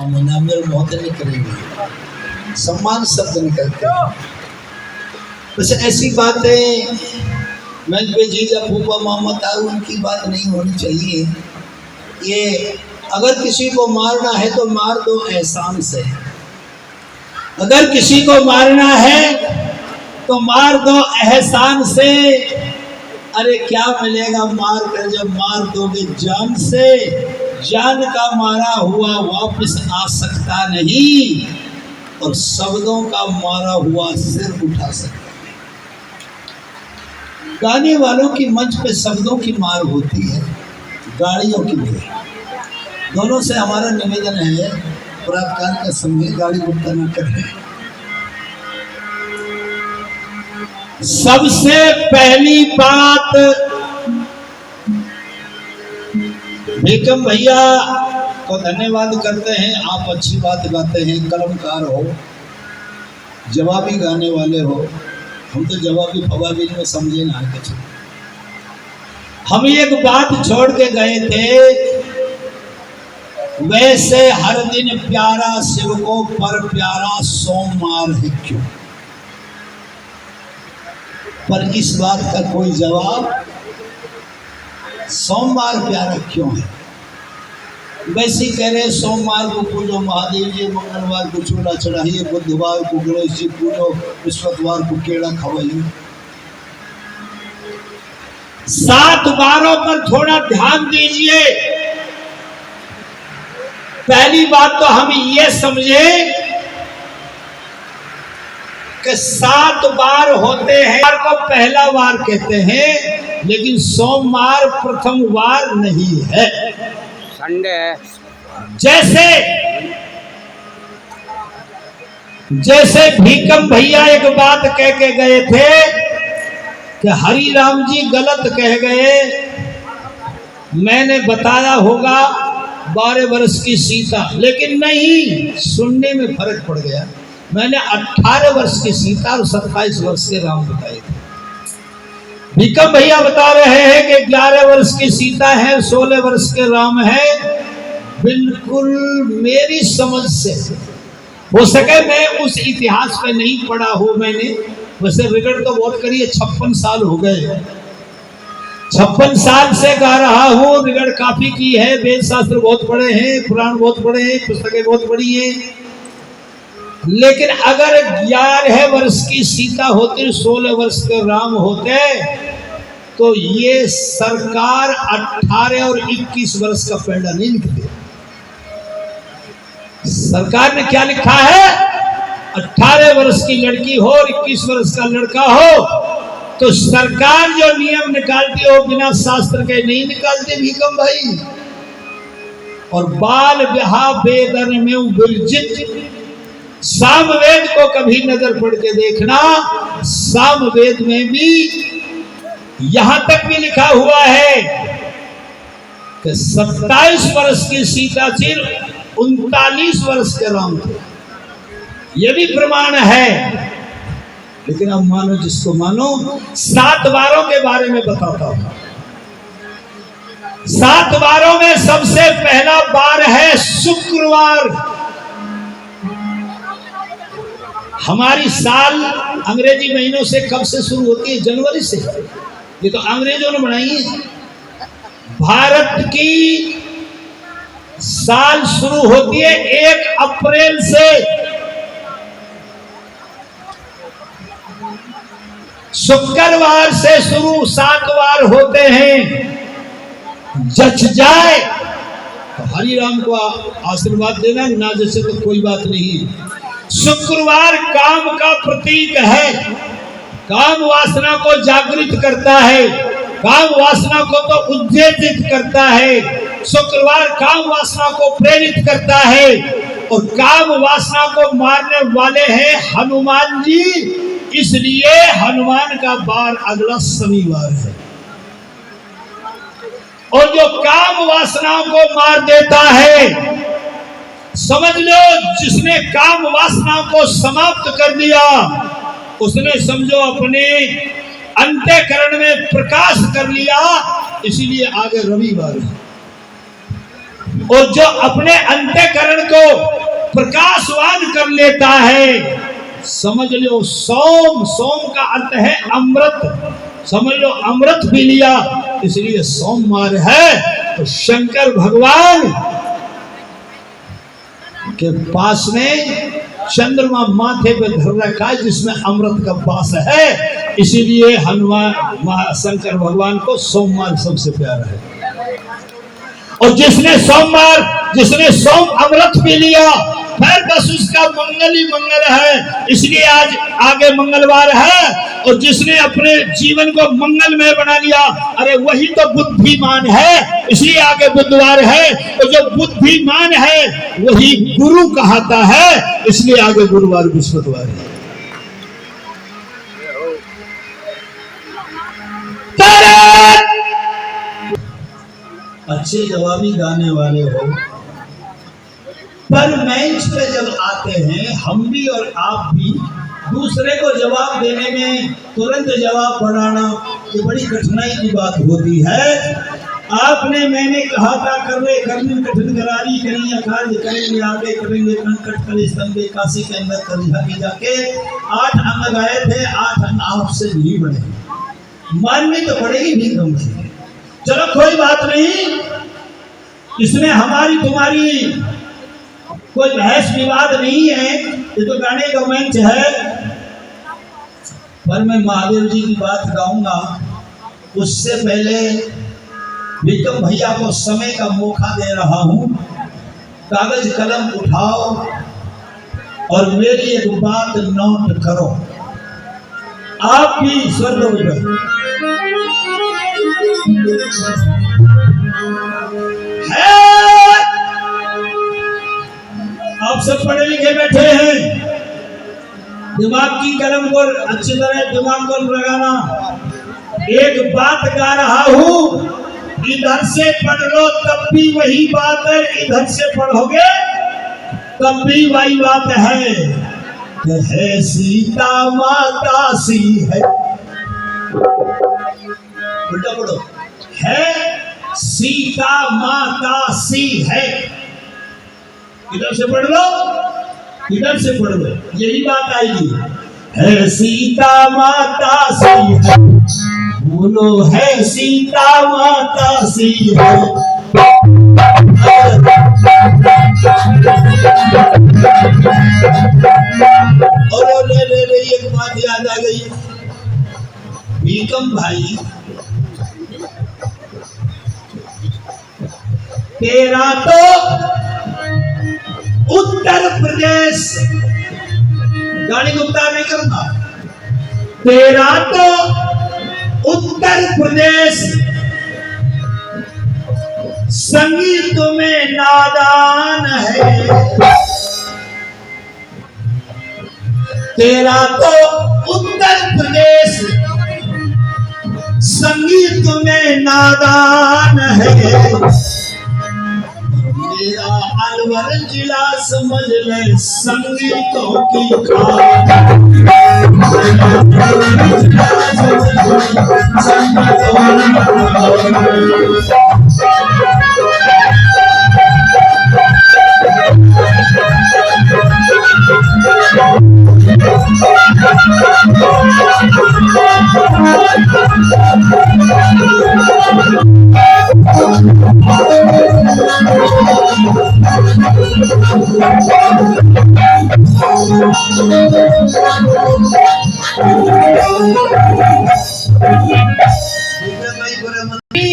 मेरे मुँह से निकलेंगे, सम्मान शब्द निकलते हैं। बस ऐसी बातें मैं पे जीजा फूफा मामा ताऊ उनकी बात नहीं होनी चाहिए। ये अगर किसी को मारना है तो मार दो एहसान से, अगर किसी को मारना है तो मार दो एहसान से। अरे क्या मिलेगा मार कर जब मार दोगे जान से। जान का मारा हुआ वापस आ सकता नहीं, और शब्दों का मारा हुआ सिर उठा सकता है। गाने वालों की मंच पे शब्दों की मार होती है, गाड़ियों की नहीं। दोनों से हमारा निवेदन है, प्रातःकाल का समय गाड़ी गुप्ता न करें। सबसे पहली बात भीकम भैया को धन्यवाद करते हैं। आप अच्छी बात गाते हैं, कलमकार हो, जवाबी गाने वाले हो। हम तो जवाबी फवाबी में समझे ना कुछ। हम एक बात छोड़ के गए थे, वैसे हर दिन प्यारा शिव को पर प्यारा सोमवार है क्यों। पर इस बात का कोई जवाब, सोमवार प्यारा क्यों है। वैसे कह रहे सोमवार को पूजो महादेव जी, मंगलवार को चूड़ा चढ़ाइए, बुधवार को गणेश जी पूजो, बृहस्पतिवार को केड़ा खवाइए। 7 बारों पर थोड़ा ध्यान दीजिए। पहली बात तो हम ये समझे कि 7 बार होते हैं, बार को पहला वार कहते हैं, लेकिन सोमवार प्रथम वार नहीं है, संडे। जैसे भीकम भैया एक बात कह के गए थे कि हरि राम जी गलत कह गए। मैंने बताया होगा 12 वर्ष की सीता, लेकिन नहीं, सुनने में फर्क पड़ गया। मैंने 18 वर्ष की सीता और 27 वर्ष के राम बताए थे। भीकम भैया बता रहे हैं कि 11 वर्ष की सीता है, 16 वर्ष के राम है। बिल्कुल मेरी समझ से हो सके, मैं उस इतिहास में नहीं पढ़ा हूं। मैंने वैसे रिकॉर्ड तो बहुत करी है, 56 साल हो गए, 56 साल से गा रहा हूँ। रिकॉर्ड काफी की है, वेद शास्त्र बहुत पढ़े हैं, पुराण बहुत पढ़े हैं, पुस्तकें बहुत पढ़ी हैं। लेकिन अगर 11 वर्ष की सीता होती, 16 वर्ष के राम होते, तो ये सरकार 18 और 21 वर्ष का पैदा नहीं लिखते। सरकार ने क्या लिखा है, 18 वर्ष की लड़की हो और 21 वर्ष का लड़का हो, तो सरकार जो नियम निकालती है वो बिना शास्त्र के नहीं निकालती भीकम भाई। और बाल विवाह वेदन में विवर्जित, सामवेद को कभी नजर पड़ के देखना, सामवेद में भी यहां तक भी लिखा हुआ है कि 27 वर्ष की सीता थी, 39 वर्ष के राम थे। यह भी प्रमाण है। लेकिन अब मानो जिसको मानो, 7 बारों के बारे में बताता हूं। 7 बारों में सबसे पहला बार है शुक्रवार। हमारी साल अंग्रेजी महीनों से कब से शुरू होती है, जनवरी से। ये तो अंग्रेजों ने बनाई है। भारत की साल शुरू होती है 1 अप्रैल से। शुक्रवार से शुरू 7 बार होते हैं। जच जाए तो हरि राम को आशीर्वाद देना, ना जैसे तो कोई बात नहीं। शुक्रवार काम का प्रतीक है, काम वासना को जागृत करता है, काम वासना को तो उत्तेजित करता है। शुक्रवार काम वासना को प्रेरित करता है, और काम वासना को मारने वाले हैं हनुमान जी, इसलिए हनुमान का बार अगला शनिवार है। और जो काम वासनाओं को मार देता है, समझ लो जिसने काम वासनाओं को समाप्त कर दिया, उसने समझो अपने अंतःकरण में प्रकाश कर लिया, इसीलिए आगे रविवार है। और जो अपने अंतःकरण को प्रकाशवान कर लेता है। समझ लो सोम, सोम का अर्थ है अमृत, समझ लो अमृत भी लिया इसलिए सोमवार है। तो शंकर भगवान के पास में चंद्रमा माथे पे धर रखा है जिसमें अमृत का वास है, इसीलिए हनुमान शंकर भगवान को सोमवार सबसे प्यारा है। और जिसने सोम अमृत पी लिया फिर बस उसका मंगल ही मंगल है, इसलिए आज आगे मंगलवार है। और जिसने अपने जीवन को मंगलमय बना लिया, अरे वही तो बुद्धिमान है, इसलिए आगे बुधवार है। और जो बुद्धिमान है वही गुरु कहता है, इसलिए आगे गुरुवार बृहस्पतिवार है। अच्छे जवाबी गाने वाले हो, पर मंच पे जब आते हैं हम भी और आप भी दूसरे को जवाब देने में तुरंत जवाब बढ़ाना ये बड़ी कठिनाई की बात होती है। आपने मैंने कहा था करने कठिन करारी करेंगे कार्य करेंगे आगे करेंगे कंकट कल स्तंभे काशी के अंदर कलिहा की जाके 8 अंग गाए थे, 8 अंग आपसे नहीं बढ़े, माननी तो पड़ेगी नहीं कम से। चलो कोई बात नहीं, इसमें हमारी तुम्हारी कोई बहस विवाद नहीं है, ये तो गाने का मंच है। पर मैं महादेव जी की बात गाऊंगा उससे पहले विक्रम भैया को समय का मौका दे रहा हूं। कागज कलम उठाओ और मेरी एक बात नोट करो। आप भी स्वर्ग आप सब पढ़े लिखे बैठे हैं, दिमाग की कलम को अच्छी तरह दिमाग को लगाना। एक बात गा रहा हूं, इधर से पढ़ लो तब भी वही बात है, इधर से पढ़ोगे तब भी वही बात है सीता माता सी है, उल्टा पढ़ो, है सीता माता सी है। इधर से पढ़ लो, इधर से पढ़ लो, यही बात आएगी। है सीता माता सी है, बोलो है सीता माता सी है। और ले एक बात याद आ गई, विक्रम भाई तेरा तो उत्तर प्रदेश, गाड़ी को उतार नहीं करूंगा, तेरा तो उत्तर प्रदेश संगीत में नादान है, तेरा तो उत्तर प्रदेश संगीत में नादान है। मेरा अलवर जिला समझ ले संगीतों की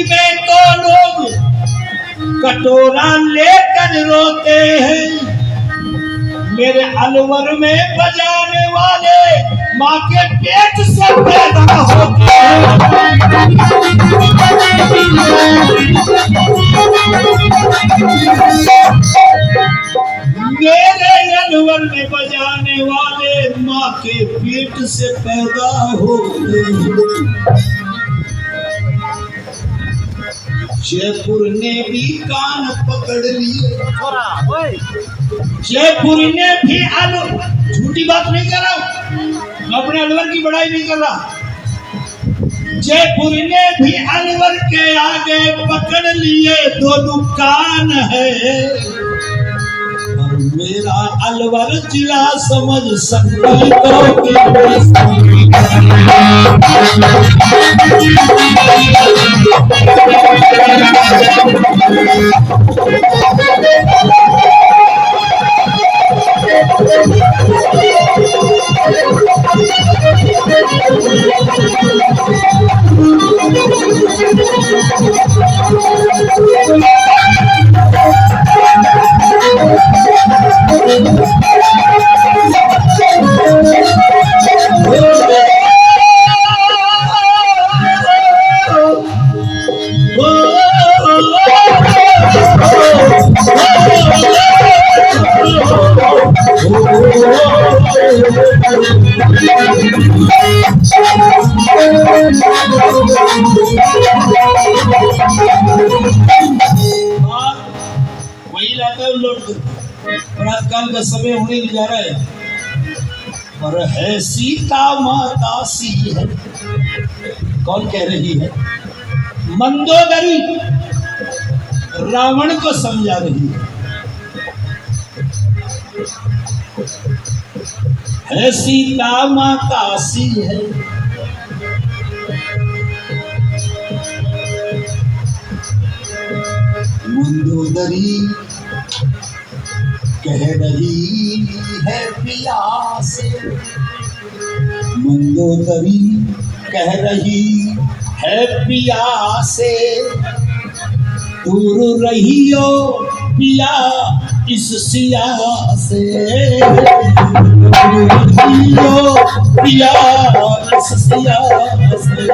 में तो लोग कटोरा लेकर रोते हैं, मेरे अलवर में बजाने वाले माँ के पेट से पैदा होते हैं। मेरे अलवर में बजाने वाले माँ के पेट से पैदा होते हैं। जयपुर ने भी कान पकड़ लिए, जयपुर ने भी झूठी बात नहीं कर रहा हूं, अपने अलवर की बड़ाई नहीं कर रहा। जयपुर ने भी अलवर के आगे पकड़ लिए दोनों कान है, और मेरा अलवर जिला समझ संकल्पों की वही लाता है लौट और आजकल का समय होने जा रहा है और है सीता माता सी है। कौन कह रही है? मंदोदरी रावण को समझा रही है सीता माता सी है। मंदोदरी कह रही है पिया से, मंदोदरी कह रही है पिया से, दूर रहियो पिया इस सिया से, रहियो पिया इस सिया से।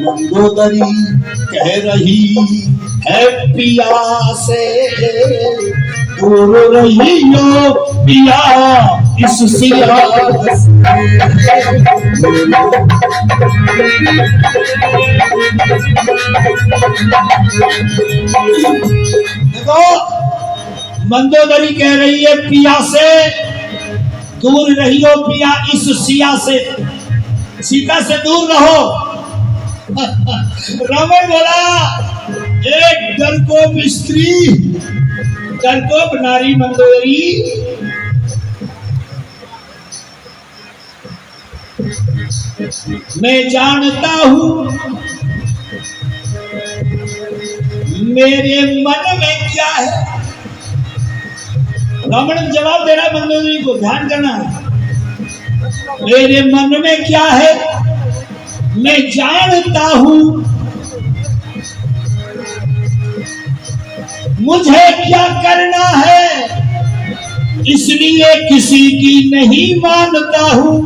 मंदोदरी कह रही है पिया से, दूर रहियो पिया इस सिया से। देखो मंदोदरी कह रही है पिया से, दूर रहियो पिया इस सिया से, सीता से दूर रहो। रावण बोला एक डरपोक स्त्री, डरपोक नारी मंदोदरी मैं जानता हूं मेरे मन में क्या है। रावण जवाब दे रहा मंदोदरी को, ध्यान करना, मेरे मन में क्या है मैं जानता हूं, मुझे क्या करना है इसलिए किसी की नहीं मानता हूं।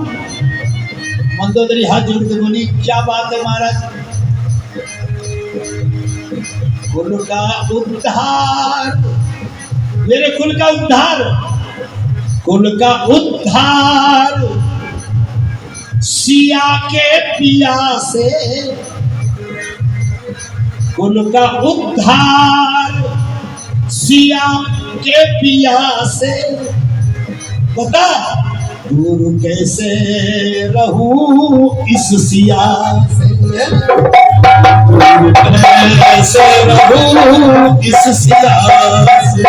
मंदोदरी हाथ जोड़ के बोली क्या बात है महाराज? कुल का उद्धार, मेरे कुल का उद्धार, कुल का उद्धार सिया के पिया से, कुल का उद्धार सिया के पिया से। बता दूर कैसे रहूं इस सिया से, दूर कैसे रहूं इस सिया से।